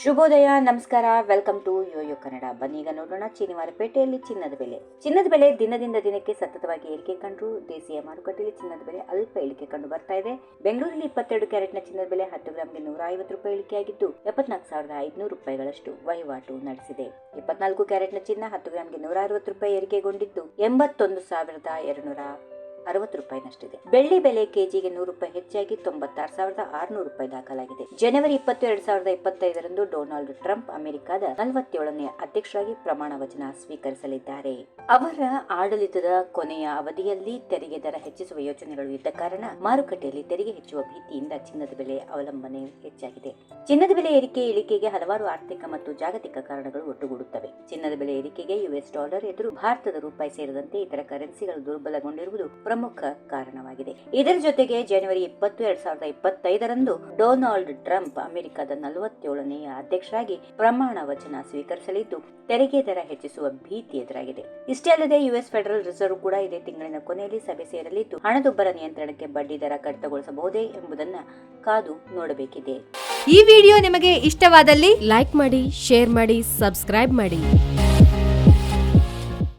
ಶುಭೋದಯ, ನಮಸ್ಕಾರ. Welcome to YoYo Kannada. ಬನ್ನೀಗ ನೋಡೋಣ ಶನಿವಾರಪೇಟೆಯಲ್ಲಿ ಚಿನ್ನದ ಬೆಲೆ ದಿನದಿಂದ ದಿನಕ್ಕೆ ಸತತವಾಗಿ ಏರಿಕೆ ಕಂಡು ದೇಶೀಯ ಮಾರುಕಟ್ಟೆಯಲ್ಲಿ ಚಿನ್ನದ ಬೆಲೆ ಅಲ್ಪ ಇಳಿಕೆ ಕಂಡು ಬರ್ತಾ ಇದೆ. ಬೆಂಗಳೂರಲ್ಲಿ 22 ಕ್ಯಾರೆಟ್ನ ಚಿನ್ನದ ಬೆಲೆ 10 ಗ್ರಾಂಗೆ 150 ರೂಪಾಯಿ ಇಳಿಕೆಯಾಗಿದ್ದು 74,500 ರೂಪಾಯಿಗಳಷ್ಟು ವಹಿವಾಟು ನಡೆಸಿದೆ. 24 ಕ್ಯಾರೆಟ್ನ ಚಿನ್ನ 10 ಗ್ರಾಂಗೆ 160 ರೂಪಾಯಿ ಏರಿಕೆಗೊಂಡಿದ್ದು 81,260 ರೂಪಾಯಿನಷ್ಟಿದೆ. ಬೆಳ್ಳಿ ಬೆಲೆ ಕೆಜಿಗೆ 100 ರೂಪಾಯಿ ಹೆಚ್ಚಾಗಿ 96,600 ರೂಪಾಯಿ ದಾಖಲಾಗಿದೆ. ಜನವರಿ 20, 2025ರಂದು ಡೊನಾಲ್ಡ್ ಟ್ರಂಪ್ ಅಮೆರಿಕದ 47ನೇ ಅಧ್ಯಕ್ಷರಾಗಿ ಪ್ರಮಾಣ ವಚನ ಸ್ವೀಕರಿಸಲಿದ್ದಾರೆ. ಅವರ ಆಡಳಿತದ ಕೊನೆಯ ಅವಧಿಯಲ್ಲಿ ತೆರಿಗೆ ದರ ಹೆಚ್ಚಿಸುವ ಯೋಚನೆಗಳು ಇದ್ದ ಕಾರಣ ಮಾರುಕಟ್ಟೆಯಲ್ಲಿ ತೆರಿಗೆ ಹೆಚ್ಚುವ ಭೀತಿಯಿಂದ ಚಿನ್ನದ ಬೆಲೆ ಅವಲಂಬನೆ ಹೆಚ್ಚಾಗಿದೆ. ಚಿನ್ನದ ಬೆಲೆ ಇಳಿಕೆಗೆ ಹಲವಾರು ಆರ್ಥಿಕ ಮತ್ತು ಜಾಗತಿಕ ಕಾರಣಗಳು ಒಟ್ಟುಗೂಡುತ್ತವೆ. ಚಿನ್ನದ ಬೆಲೆ ಏರಿಕೆಗೆ ಯುಎಸ್ ಡಾಲರ್ ಎದುರು ಭಾರತದ ರೂಪಾಯಿ ಸೇರಿದಂತೆ ಇತರ ಕರೆನ್ಸಿಗಳು ದುರ್ಬಲಗೊಂಡಿರುವುದು ಪ್ರಮುಖ ಕಾರಣವಾಗಿದೆ. ಇದರ ಜೊತೆಗೆ ಜನವರಿ 20, 2025ರಂದು ಡೊನಾಲ್ಡ್ ಟ್ರಂಪ್ ಅಮೆರಿಕದ 47ನೇ ಅಧ್ಯಕ್ಷರಾಗಿ ಪ್ರಮಾಣ ವಚನ ಸ್ವೀಕರಿಸಲಿದ್ದು ತೆರಿಗೆ ದರ ಹೆಚ್ಚಿಸುವ ಭೀತಿ ಎದುರಾಗಿದೆ. ಇಷ್ಟೇ ಅಲ್ಲದೆ ಯುಎಸ್ ಫೆಡರಲ್ ರಿಸರ್ವ್ ಕೂಡ ಇದೇ ತಿಂಗಳಿನ ಕೊನೆಯಲ್ಲಿ ಸಭೆ ಸೇರಲಿದ್ದು ಹಣದುಬ್ಬರ ನಿಯಂತ್ರಣಕ್ಕೆ ಬಡ್ಡಿ ದರ ಕಡಿತಗೊಳಿಸಬಹುದೇ ಎಂಬುದನ್ನು ಕಾದು ನೋಡಬೇಕಿದೆ. ಈ ವಿಡಿಯೋ ನಿಮಗೆ ಇಷ್ಟವಾದಲ್ಲಿ ಲೈಕ್ ಮಾಡಿ, ಶೇರ್ ಮಾಡಿ, ಸಬ್ಸ್ಕ್ರೈಬ್ ಮಾಡಿ.